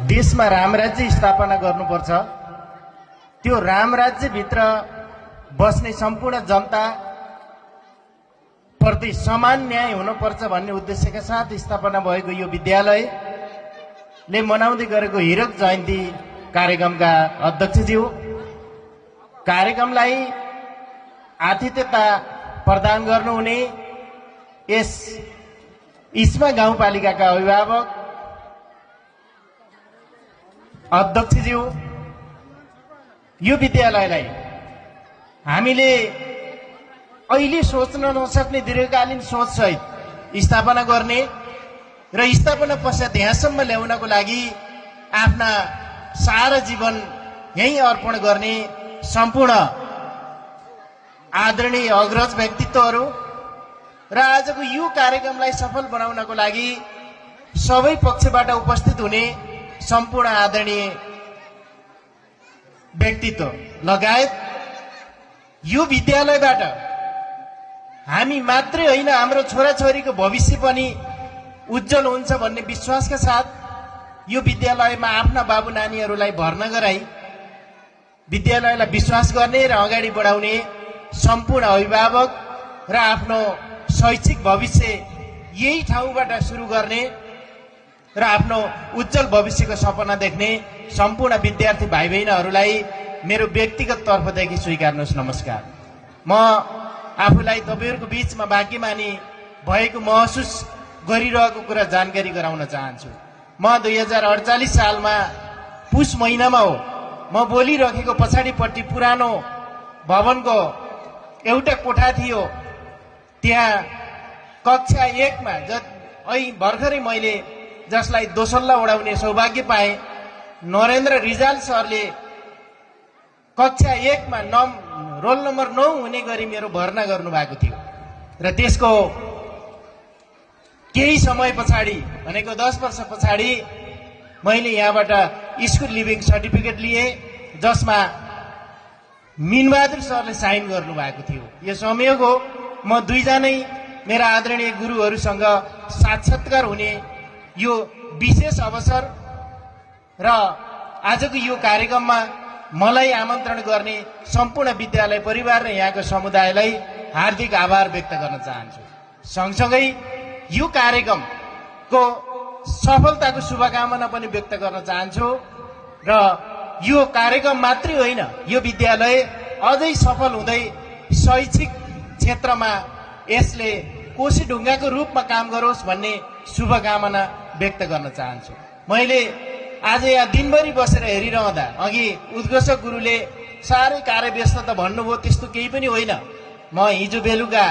देशमा रामराज्य स्थापना गर्नुपर्छ, त्यो रामराज्यभित्र बस्ने सम्पूर्ण जनता प्रति समान न्याय हुनुपर्छ भन्ने उद्देश्यका साथ स्थापना भएको यो विद्यालयले मनाउँदै गरेको हीरक जयन्ती कार्यक्रमका अध्यक्षज्यू, कार्यक्रमलाई आतिथ्यता प्रदान गर्नुहुने यस इस्मा गाउँपालिकाका अभिभावक अध्यक्षज्यू, यो विद्यालयलाई हामीले अहिले सोच्न नसक्ने दीर्घकालीन सोचसहित स्थापना गर्ने र स्थापना पश्चात यहाँसम्म ल्याउनको लागि आफ्ना सारा जीवन यही अर्पण गर्ने सम्पूर्ण आदरणीय अग्रज व्यक्तित्वहरू र आजको यो कार्यक्रमलाई सफल बनाउनको लागि सबै पक्षबाट उपस्थित हुने सम्पूर्ण आदरणीय व्यक्तित्व लगायत यो विद्यालयबाट हामी मात्रै होइन, हाम्रो छोराछोरीको भविष्य पनि उज्जवल हुन्छ भन्ने विश्वासका साथ यो विद्यालयमा आफ्ना बाबु नानीहरूलाई भर्ना गराई विद्यालयलाई विश्वास गर्ने र अगाडि बढाउने सम्पूर्ण अभिभावक र आफ्नो शैक्षिक भविष्य यही ठाउँबाट सुरु गर्ने र आफ्नो उज्जवल भविष्यको सपना देख्ने सम्पूर्ण विद्यार्थी भाइ बहिनीहरूलाई मेरो व्यक्तिगत तर्फदेखि स्वीकार्नुहोस्। नमस्कार। म आफूलाई तपाईहरुको बीचमा भाग्यमानी भएको महसुस गरिरहेको कुरा जानकारी गराउन चाहन्छु। म 2048 सालमा पुष महिनामा हो, म बोलिरहेको पछाडिपट्टि पुरानो भवनको एउटा कोठा थियो, त्यहाँ कक्षा 1 मा भर्खरै मैले जसलाई दोसल्ला उडाउने सौभाग्य पाए, नरेन्द्र रिजाल सरले कक्षा 1 मा रोल नम्बर 9 हुने गरी मेरो भर्ना गर्नु भएको थियो र त्यसको केही समय पछाडि भनेको 10 वर्ष पछाडि मैले यहाँबाट स्कुल लिभिङ सर्टिफिकेट लिए, जसमा मिनबहादुर सरले साइन गर्नु भएको थियो। यो संयोग हो, म दुईजनै मेरा आदरणीय गुरुहरूसँग साक्षात्कार हुने यो विशेष अवसर र आजको यो कार्यक्रममा मलाई आमन्त्रण गर्ने सम्पूर्ण विद्यालय परिवार र यहाँको समुदायलाई हार्दिक आभार व्यक्त गर्न चाहन्छु। सँगसँगै यो कार्यक्रमको सफलताको शुभकामना पनि व्यक्त गर्न चाहन्छु र यो कार्यक्रम मात्रै होइन, यो विद्यालय अझै सफल हुँदै शैक्षिक क्षेत्रमा यसले कोशी ढुङ्गाको रूपमा काम गरोस् भन्ने शुभकामना व्यक्त गर्न चाहन्छु। मैले आज यहाँ दिनभरि बसेर हेरिरहँदा अघि उद्घोषक गुरुले साह्रै कार्यव्यस्तता भन्नुभयो, त्यस्तो केही पनि होइन। म हिजो बेलुका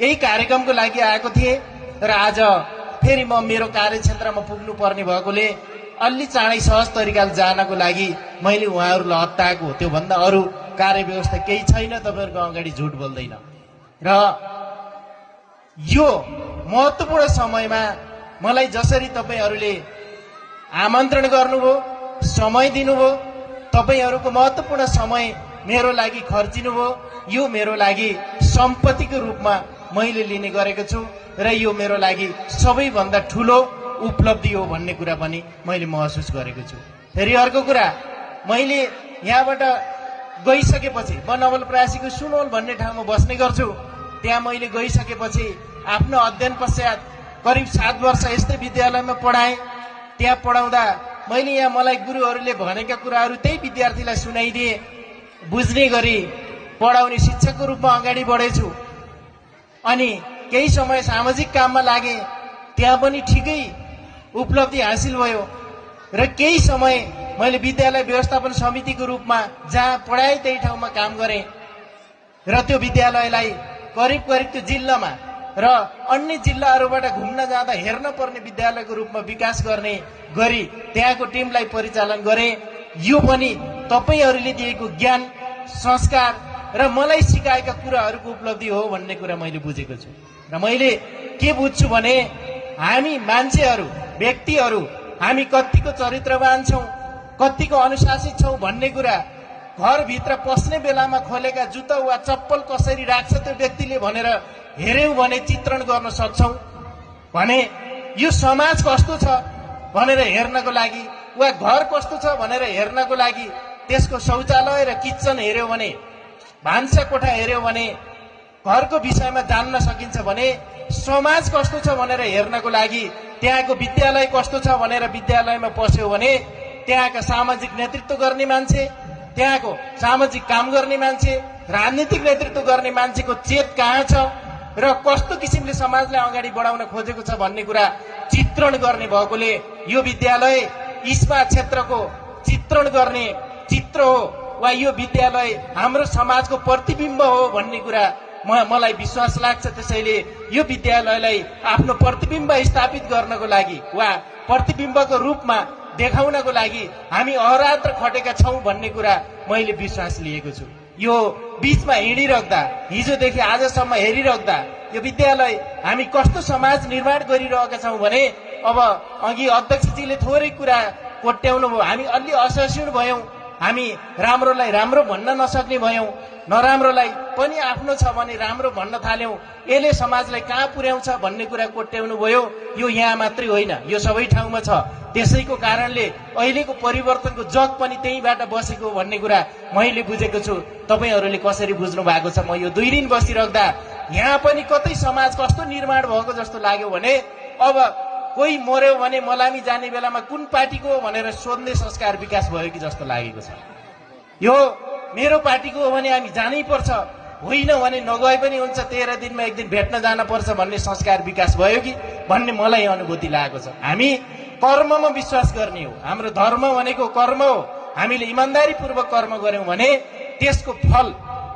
यही कार्यक्रमको लागि आएको थिएँ र आज फेरि म मेरो कार्यक्षेत्रमा पुग्नु पर्ने भएकोले अलि चाँडै सहज तरिकाले जानको लागि मैले उहाँहरूलाई हत्ताएको, त्योभन्दा अरू कार्यव्यवस्था केही छैन। तपाईहरुको अगाडि झुट बोल्दैन र यो महत्त्वपूर्ण समयमा मलाई जसरी तपाईहरुले आमन्त्रण गर्नुभयो, समय दिनुभयो, तपाईहरुको महत्त्वपूर्ण समय मेरो लागि खर्चिनुभयो, यो मेरो लागि सम्पत्तिको रूपमा मैले लिने गरेको छु र यो मेरो लागि सबैभन्दा ठूलो उपलब्धि हो भन्ने कुरा पनि मैले महसुस गरेको छु। फेरि अर्को कुरा, मैले यहाँबाट गइसकेपछि म नवलपरासीको सुनवल भन्ने ठाउँमा बस्ने गर्छु। त्यहाँ मैले गइसकेपछि आफ्नो अध्ययन पश्चात करिब 7 वर्ष यस्तै विद्यालयमा पढाएँ। त्यहाँ पढाउँदा मैले यहाँ मलाई गुरुहरूले भनेका कुराहरू त्यही विद्यार्थीलाई सुनाइदिए, बुझ्ने गरी पढाउने शिक्षकको रूपमा अगाडि बढेछु। अनि केही समय सामाजिक काममा लागे, त्यहाँ पनि ठिकै उपलब्धि हासिल भयो र केही समय मैले विद्यालय व्यवस्थापन समितिको रूपमा जहाँ पढाएँ त्यही ठाउँमा काम गरेँ र त्यो विद्यालयलाई करिब त्यो जिल्लामा र अन्य जिल्लाहरूबाट घुम्न जाँदा हेर्न पर्ने विद्यालयको रूपमा विकास गर्ने गरी त्यहाँको टिमलाई परिचालन गरेँ। यो पनि तपाईहरुले दिएको ज्ञान, संस्कार र मलाई सिकाएका कुराहरूको उपलब्धि हो भन्ने कुरा मैले बुझेको छु। र मैले के बुझ्छु भने हामी मान्छेहरू, व्यक्तिहरू हामी कतिको चरित्रवान छौं, कतिको अनुशासित छौं भन्ने कुरा घरभित्र पस्ने बेलामा खोलेका जुत्ता वा चप्पल कसरी राख्छ त्यो व्यक्तिले भनेर हेर्यौं भने चित्रण गर्न सक्छौं। भने यो समाज कस्तो छ भनेर हेर्नको लागि वा घर कस्तो छ भनेर हेर्नको लागि त्यसको शौचालय र किचन हेर्यो भने, भान्सा कोठा हेर्यो भने, घरको विषयमा जान्न सकिन्छ भने समाज कस्तो छ भनेर हेर्नको लागि त्यहाँको विद्यालय कस्तो छ भनेर विद्यालयमा पस्यो भने त्यहाँका सामाजिक नेतृत्व गर्ने मान्छे, त्यहाँको सामाजिक काम गर्ने मान्छे, राजनीतिक नेतृत्व गर्ने मान्छेको चेत कहाँ छ र कस्तो किसिमले समाजलाई अगाडि बढाउन खोजेको छ भन्ने कुरा चित्रण गर्ने भएकोले यो विद्यालय इस्पात क्षेत्रको चित्रण गर्ने चित्र हो वा यो विद्यालय हाम्रो समाजको प्रतिबिम्ब हो भन्ने कुरा मलाई विश्वास लाग्छ। त्यसैले यो विद्यालयलाई आफ्नो प्रतिबिम्ब स्थापित गर्नको लागि वा प्रतिबिम्बको रूपमा देखाउनको लागि हामी अहोरात्र खटेका छौं भन्ने कुरा मैले विश्वास लिएको छु। यो बीचमा हिँडिराख्दा, हिजोदेखि आजसम्म हेरिराख्दा यो विद्यालय हामी कस्तो समाज निर्माण गरिरहेका छौं भने अब अघि अध्यक्षजीले थोरै कुरा कोट्याउनु भयो, हामी अलि असहिष्णु भयौं, हामी राम्रोलाई राम्रो भन्न नसक्ने भयौं, नराम्रोलाई पनि आफ्नो छ भने राम्रो भन्न थाल्यौं, यसले समाजलाई कहाँ पुर्याउँछ भन्ने कुरा कोट्याउनु भयो। यो यहाँ मात्रै होइन, यो सबै ठाउँमा छ। त्यसैको कारणले अहिलेको परिवर्तनको जग पनि त्यहीबाट बसेको भन्ने कुरा मैले बुझेको छु। तपाईहरूले कसरी बुझ्नु भएको छ? म यो 2 दिन बसिराख्दा यहाँ पनि कतै समाज कस्तो निर्माण भएको जस्तो लाग्यो भने अब कोही मर्यो भने मलामी जाने बेलामा कुन पार्टीको हो भनेर सोध्ने संस्कार विकास भयो कि जस्तो लागेको छ। यो मेरो पार्टीको हो भने हामी जानै पर्छ, होइन भने नगए पनि हुन्छ, 13 दिनमा एक दिन भेट्न जान पर्छ भन्ने संस्कार विकास भयो कि भन्ने मलाई अनुभूति लागेको छ। हामी कर्ममा विश्वास गर्ने हो, हाम्रो धर्म भनेको कर्म हो। हामीले इमानदारीपूर्वक कर्म गर्यौं भने त्यसको फल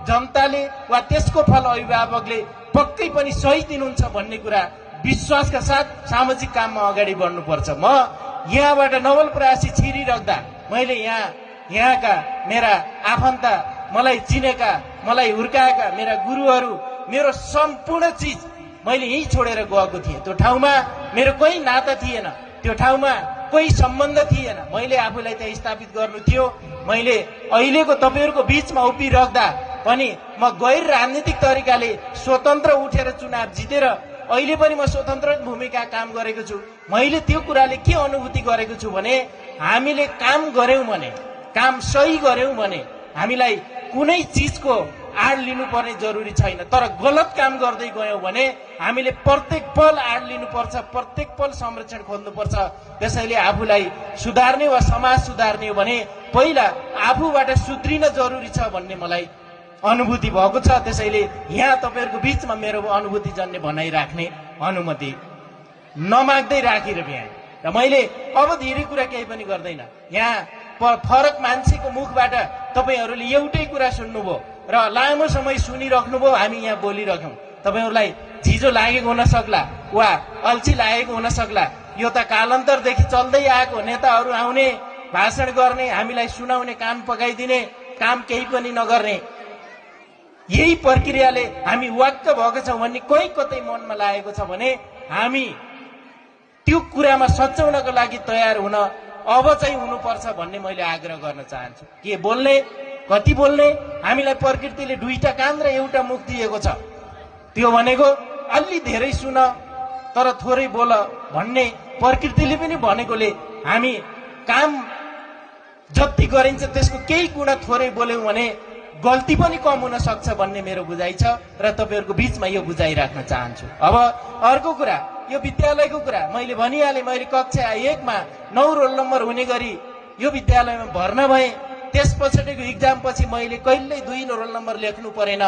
जनताले वा त्यसको फल अभिभावकले पक्कै पनि सही दिनुहुन्छ भन्ने कुरा विश्वासका साथ सामाजिक काममा अगाडि बढ्नुपर्छ। म यहाँबाट नवलपरासी छिरिराख्दा मैले यहाँका मेरा आफन्त, मलाई चिनेका, मलाई हुर्काएका मेरा गुरुहरू, मेरो सम्पूर्ण चिज मैले यही छोडेर गएको थिएँ। त्यो ठाउँमा मेरो कोही नाता थिएन, त्यो ठाउँमा कोही सम्बन्ध थिएन, मैले आफूलाई त्यहाँ स्थापित गर्नु थियो। मैले अहिलेको तपाईहरुको बीचमा उभिराख्दा पनि म गैर राजनीतिक तरिकाले स्वतन्त्र उठेर चुनाव जितेर अहिले पनि म स्वतन्त्र भूमिका काम गरेको छु। मैले त्यो कुराले के अनुभूति गरेको छु भने हामीले काम गर्यौं भने, काम सही गर्यौं भने हामीलाई कुनै चीजको आड लिनुपर्ने जरुरी छैन। तर गलत काम गर्दै गयौं भने हामीले प्रत्येक पल आड लिनुपर्छ, प्रत्येक पल संरक्षण खोज्नुपर्छ। त्यसैले आफूलाई सुधार्ने वा समाज सुधार्ने हो भने पहिला आफूबाट सुध्रिन जरुरी छ भन्ने मलाई अनुभूति भएको छ। त्यसैले यहाँ तपाईहरुको बीचमा मेरो अनुभूति जन्ने भनाइ राख्ने अनुमति नमाग्दै राखेर भ्याएँ र मैले अब धेरै कुरा केही पनि गर्दैन। यहाँ फरक मान्छेको मुखबाट तपाईहरुले एउटै कुरा सुन्नुभयो र लामो समय सुनिराख्नुभयो, हामी यहाँ बोलिराख्यौं। तपाईहरुलाई झिजो लागेको हुन सक्ला वा अल्छी लागेको हुन सक्ला। यो त कालान्तरदेखि चल्दै आएको, नेताहरू आउने, भाषण गर्ने, हामीलाई सुनाउने, कान पकाइदिने, काम केही पनि नगर्ने, यही प्रक्रियाले हामी वाक्क भएको छौं भन्ने कोही कतै मनमा लागेको छ भने हामी त्यो कुरामा सच्याउनको लागि तयार हुन अब चाहिँ हुनुपर्छ भन्ने मैले आग्रह गर्न चाहन्छु। के बोल्ने, कति बोल्ने, हामीलाई प्रकृतिले दुईटा कान र एउटा मुख दिएको छ। त्यो भनेको अलि धेरै सुन तर थोरै बोल भन्ने प्रकृतिले पनि भनेकोले हामी काम जति गरिन्छ त्यसको केही गुणा थोरै बोल्यौं भने गल्ती पनि कम हुन सक्छ भन्ने मेरो बुझाइ छ र तपाईहरुको बीचमा यो बुझाइ राख्न चाहन्छु। अब अर्को कुरा, यो विद्यालयको कुरा मैले भनिहालेँ। मैले कक्षा 1 मा 9 रोल नम्बर हुने गरी यो विद्यालयमा भर्ना भएँ। त्यसपछिको इक्जाम पछि मैले कहिल्यै 2 रोल नम्बर लेख्नु परेन।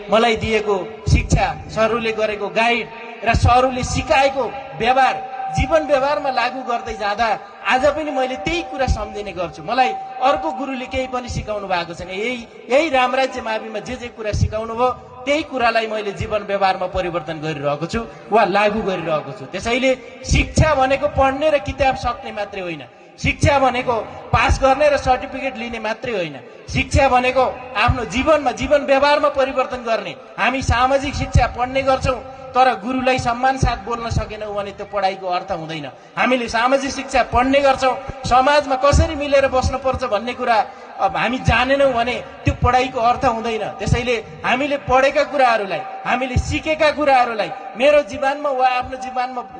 मलाई दिएको शिक्षा, सरहरूले गरेको गाइड र सरहरूले सिकाएको व्यवहार जीवन व्यवहारमा लागू गर्दै जाँदा आज पनि मैले त्यही कुरा सम्झिने गर्छु। मलाई अर्को गुरुले केही पनि सिकाउनु भएको छैन। यही रामराज्य माविमा जे कुरा सिकाउनु भयो त्यही कुरालाई मैले जीवन व्यवहारमा परिवर्तन गरिरहेको छु वा लागू गरिरहेको छु। त्यसैले शिक्षा भनेको पढ्ने र किताब सक्ने मात्रै होइन, शिक्षा भनेको पास गर्ने र सर्टिफिकेट लिने मात्रै होइन। शिक्षा भनेको आफ्नो जीवनमा, जीवन व्यवहारमा परिवर्तन गर्ने। हामी सामाजिक शिक्षा पढ्ने गर्छौं तर गुरुलाई सम्मान साथ बोल्न सकेनौं भने त्यो पढाइको अर्थ हुँदैन। हामीले सामाजिक शिक्षा पढ्ने गर्छौं, समाजमा कसरी मिलेर बस्नुपर्छ भन्ने कुरा अब हामी जानेनौं भने त्यो पढाइको अर्थ हुँदैन। त्यसैले हामीले पढेका कुराहरूलाई, हामीले सिकेका कुराहरूलाई मेरो जीवनमा वा आफ्नो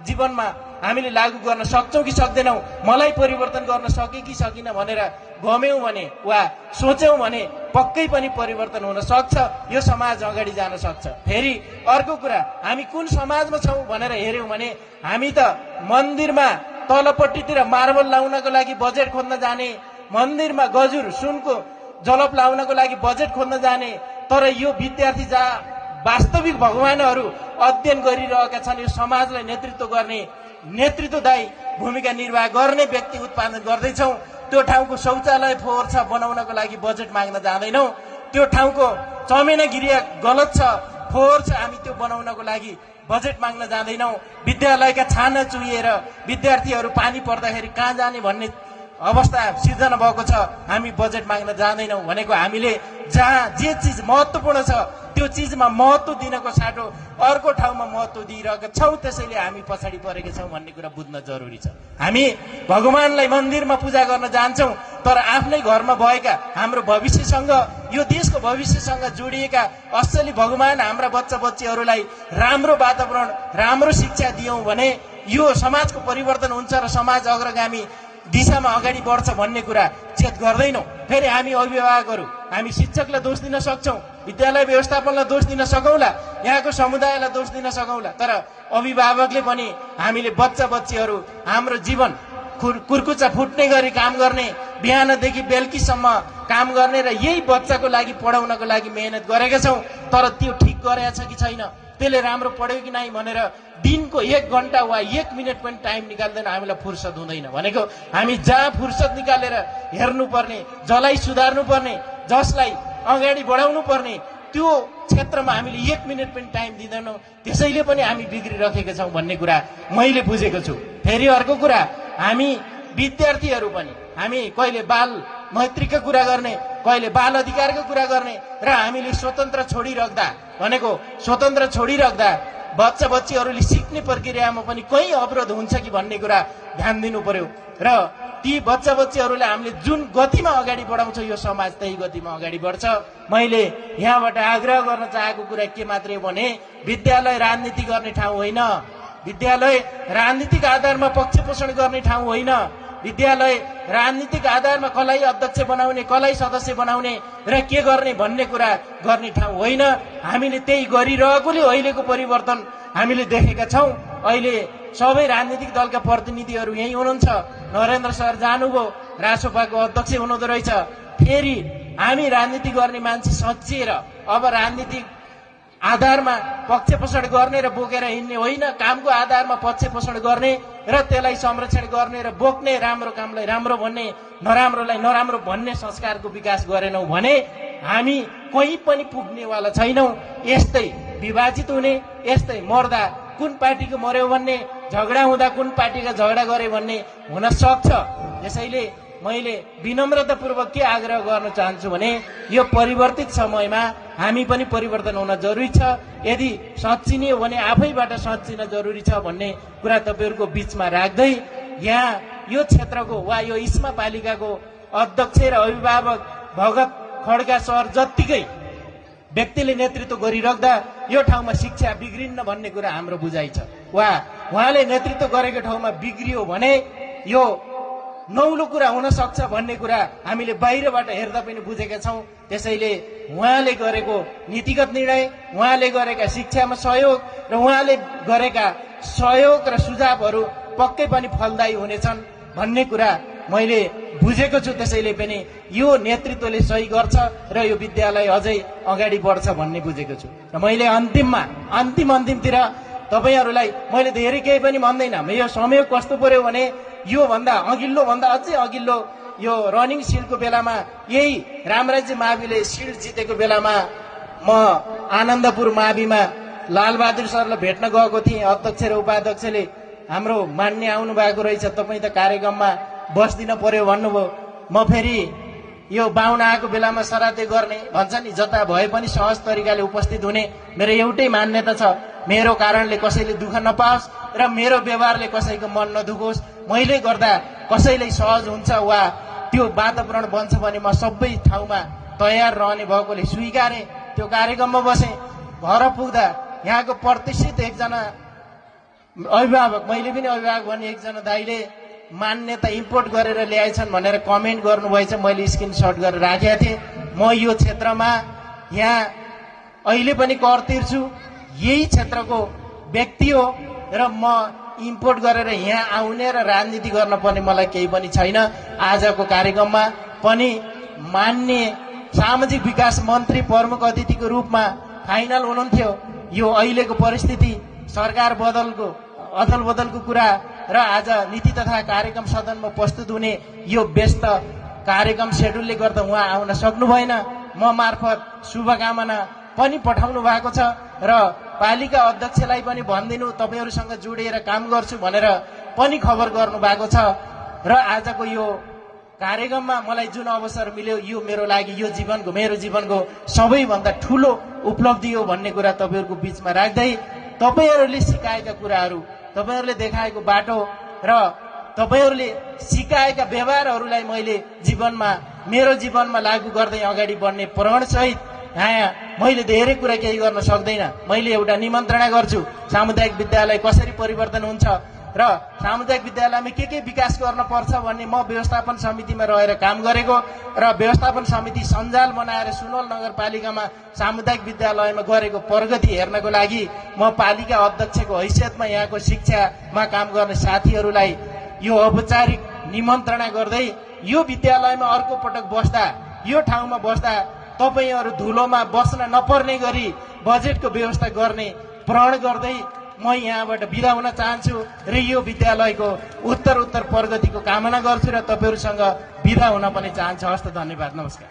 जीवनमा हामीले लागू गर्न सक्छौँ कि सक्दैनौँ, मलाई परिवर्तन गर्न सके कि सकिन भनेर गम्यौँ भने वा सोच्यौँ भने पक्कै पनि परिवर्तन हुन सक्छ, यो समाज अगाडि जान सक्छ। फेरि अर्को कुरा, हामी कुन समाजमा छौँ भनेर हेऱ्यौँ भने हामी त मन्दिरमा तलपट्टितिर मार्बल लाउनको लागि बजेट खोज्न जाने, मन्दिरमा गजुर सुनको जलप लाउनको लागि बजेट खोज्न जाने, तर यो विद्यार्थी जहाँ वास्तविक भगवानहरू अध्ययन गरिरहेका छन्, यो समाजलाई नेतृत्व गर्ने नेतृत्वदायी भूमिका निर्वाह गर्ने व्यक्ति उत्पादन गर्दैछौँ। त्यो ठाउँको शौचालय फोहोर छ बनाउनको लागि बजेट माग्न जाँदैनौँ, त्यो ठाउँको चमेनागिरिया गलत छ फोहोर छ हामी त्यो बनाउनको लागि बजेट माग्न जाँदैनौँ, विद्यालयका छाना चुहिएर विद्यार्थीहरू पानी पर्दाखेरि कहाँ जाने भन्ने अवस्था सिर्जना भएको छ, हामी बजेट माग्न जाँदैनौँ। भनेको हामीले जहाँ जे चिज महत्त्वपूर्ण छ त्यो चिजमा महत्त्व दिनको साटो अर्को ठाउँमा महत्त्व दिइरहेका छौँ, त्यसैले हामी पछाडि परेका छौँ भन्ने कुरा बुझ्न जरुरी छ। हामी भगवानलाई मन्दिरमा पूजा गर्न जान्छौँ, तर आफ्नै घरमा भएका हाम्रो भविष्यसँग, यो देशको भविष्यसँग जोडिएका असली भगवान हाम्रा बच्चा बच्चीहरूलाई राम्रो वातावरण राम्रो शिक्षा दियौँ भने यो समाजको परिवर्तन हुन्छ र समाज अग्रगामी दिशामा अगाडि बढ्छ भन्ने कुरा चेत गर्दैनौँ। फेरि हामी अभिभावकहरू, हामी शिक्षकलाई दोष दिन सक्छौँ, विद्यालय व्यवस्थापनलाई दोष दिन सकौँला, यहाँको समुदायलाई दोष दिन सकौँला, तर अभिभावकले पनि हामीले बच्चा बच्चीहरू हाम्रो जीवन कुर्कुचा फुट्ने गरी काम गर्ने, बिहानदेखि बेलुकीसम्म काम गर्ने र यही बच्चाको लागि पढाउनको लागि मेहनत गरेका छौँ, तर त्यो ठिक गरेका छ कि छैन, त्यसले राम्रो पढ्यो कि नै भनेर दिनको 1 घण्टा वा 1 मिनट पनि टाइम निकाल्दैन हामीलाई फुर्सद हुँदैन। भनेको हामी जहाँ फुर्सद निकालेर हेर्नुपर्ने, जसलाई सुधार्नु पर्ने, जसलाई अगाडि बढाउनु पर्ने त्यो क्षेत्रमा हामीले 1 मिनट पनि टाइम दिँदैनौँ, त्यसैले पनि हामी बिग्रिरहेका छौँ भन्ने कुरा मैले बुझेको छु। फेरि अर्को कुरा, हामी विद्यार्थीहरू पनि हामी कहिले बाल मैत्रीको कुरा गर्ने, कहिले बाल अधिकारको कुरा गर्ने र हामीले स्वतन्त्र छोडिराख्दा भनेको स्वतन्त्र छोडिराख्दा बच्चा बच्चीहरूले सिक्ने प्रक्रियामा पनि कहीँ अवरोध हुन्छ कि भन्ने कुरा ध्यान दिनु पर्यो र ती बच्चा बच्चीहरूलाई हामीले जुन गतिमा अगाडि बढाउँछ यो समाज त्यही गतिमा अगाडि बढ्छ। मैले यहाँबाट आग्रह गर्न चाहेको कुरा के मात्रै भने विद्यालय राजनीति गर्ने ठाउँ होइन, विद्यालय राजनीतिक आधारमा पक्ष पोषण गर्ने ठाउँ होइन, विद्यालय राजनीतिक आधारमा कसलाई अध्यक्ष बनाउने, कसलाई सदस्य बनाउने र के गर्ने भन्ने कुरा गर्ने ठाउँ होइन। हामीले त्यही गरिरहेकोले अहिलेको परिवर्तन हामीले देखेका छौँ। अहिले सबै राजनीतिक दलका प्रतिनिधिहरू यहीँ हुनुहुन्छ, नरेन्द्र सर जानुभयो, रासोपाको अध्यक्ष हुनुहुँदो रहेछ। फेरि हामी राजनीति गर्ने मान्छे सचिएर अब राजनीतिक आधारमा पक्ष पोषण गर्ने र बोकेर हिँड्ने होइन, कामको आधारमा पक्ष पोषण गर्ने र त्यसलाई संरक्षण गर्ने र बोक्ने, राम्रो कामलाई राम्रो भन्ने, नराम्रोलाई नराम्रो भन्ने संस्कारको विकास गरेनौँ भने हामी कहीँ पनि पुग्नेवाला छैनौँ। यस्तै विभाजित हुने, यस्तै मर्दा कुन पार्टीको मर्यो भन्ने, झगडा हुँदा कुन पार्टीका झगडा गरे भन्ने हुन सक्छ। त्यसैले मैले विनम्रतापूर्वक के आग्रह गर्न चाहन्छु भने यो परिवर्तित समयमा हामी पनि परिवर्तन हुन जरुरी छ। यदि साँच्चिने हो भने आफैबाट साँच्चिन जरुरी छ भन्ने कुरा तपाईँहरूको बिचमा राख्दै यहाँ यो क्षेत्रको वा यो इस्मा पालिकाको अध्यक्ष र अभिभावक भगत खड्का सर जत्तिकै व्यक्तिले नेतृत्व गरिराख्दा यो ठाउँमा शिक्षा बिग्रिन्न भन्ने कुरा हाम्रो बुझाइ छ। वा उहाँले नेतृत्व गरेको ठाउँमा बिग्रियो भने यो नौलो कुरा हुन सक्छ भन्ने कुरा हामीले बाहिरबाट हेर्दा पनि बुझेका छौँ। त्यसैले उहाँले गरेको नीतिगत निर्णय, उहाँले गरेका शिक्षामा सहयोग र उहाँले गरेका सहयोग र सुझावहरू पक्कै पनि फलदायी हुनेछन् भन्ने कुरा मैले बुझेको छु। त्यसैले पनि यो नेतृत्वले सही गर्छ र यो विद्यालय अझै अगाडि बढ्छ भन्ने बुझेको छु। र मैले अन्तिमतिर तपाईँहरूलाई मैले धेरै केही पनि भन्दैन। यो समय कस्तो पर्यो भने यो भन्दा अझै अघिल्लो यो रनिङ सिल्डको बेलामा यही रामराज्य माविले सिल्ड जितेको बेलामा म आनन्दपुर माविमा लालबहादुर सरलाई भेट्न गएको थिएँ। अध्यक्ष र उपाध्यक्षले हाम्रो मान्ने आउनु भएको रहेछ, तपाईँ त कार्यक्रममा बस्दिन पर्यो भन्नुभयो। म फेरि यो बाहुना आएको बेलामा सराते गर्ने भन्छ नि, जता भए पनि सहज तरिकाले उपस्थित हुने मेरो एउटै मान्यता छ। मेरो कारणले कसैले दुःख नपाओस् र मेरो व्यवहारले कसैको मन नदुखोस्। मैले गर्दा कसैलाई सहज हुन्छ वा त्यो वातावरण बन्छ भने म सबै ठाउँमा तयार रहने भएकोले स्वीकारेँ। त्यो कार्यक्रममा बसेँ। घर पुग्दा यहाँको प्रतिष्ठित एकजना अभिभावक, मैले पनि अभिभावक भन्ने एकजना दाइले मान्यता इम्पोर्ट गरेर ल्याएछन् भनेर कमेन्ट गर्नुभएछ। मैले स्क्रिनसट गरेर राखेको थिएँ। म यो क्षेत्रमा यहाँ अहिले पनि कर तिर्छु, यही क्षेत्रको व्यक्ति हो र म इम्पोर्ट गरेर यहाँ आउने र राजनीति गर्न पर्ने मलाई केही पनि छैन। आजको कार्यक्रममा पनि मान्य सामाजिक विकास मन्त्री प्रमुख अतिथिको रूपमा फाइनल हुनुहुन्थ्यो। यो अहिलेको परिस्थिति, सरकार अदल बदलको कुरा र आज नीति तथा कार्यक्रम सदनमा प्रस्तुत हुने यो व्यस्त कार्यक्रम सेड्युलले गर्दा उहाँ आउन सक्नु भएन। म मार्फत शुभकामना पनि पठाउनु भएको छ र पालिका अध्यक्षलाई पनि भनिदिनु तपाईहरूसँग जोडिएर काम गर्छु भनेर पनि खबर गर्नु भएको छ। र आजको यो कार्यक्रममा मलाई जुन अवसर मिल्यो यो मेरो लागि मेरो जीवनको सबैभन्दा ठुलो उपलब्धि हो भन्ने कुरा तपाईहरूको बीचमा राख्दै तपाईहरूले सिकाएका कुराहरू, तपाईहरूले देखाएको बाटो र तपाईहरूले सिकाएका व्यवहारहरूलाई मैले मेरो जीवनमा लागू गर्दै अगाडि बढ्ने प्रणसहित मैले धेरै कुरा केही गर्न सक्दैन। मैले एउटा निमन्त्रणा गर्छु, सामुदायिक विद्यालय कसरी परिवर्तन हुन्छ र सामुदायिक विद्यालयमा के विकास गर्न पर्छ भन्ने म व्यवस्थापन समितिमा रहेर काम गरेको र व्यवस्थापन समिति सञ्जाल बनाएर सुनवल नगरपालिकामा सामुदायिक विद्यालयमा गरेको प्रगति हेर्नको लागि म पालिका अध्यक्षको हैसियतमा यहाँको शिक्षामा काम गर्ने साथीहरूलाई यो औपचारिक निमन्त्रणा गर्दै यो विद्यालयमा अर्को पटक बस्दा, यो ठाउँमा बस्दा तपाईहरू धुलोमा बस्न नपर्ने गरी बजेटको व्यवस्था गर्ने प्रण गर्दै म यहाँबाट बिदा हुन चाहन्छु र यो विद्यालयको उत्तर प्रगतिको कामना गर्छु र तपाईहरूसँग बिदा हुन पनि चाहन्छु। हस्त, धन्यवाद, नमस्कार।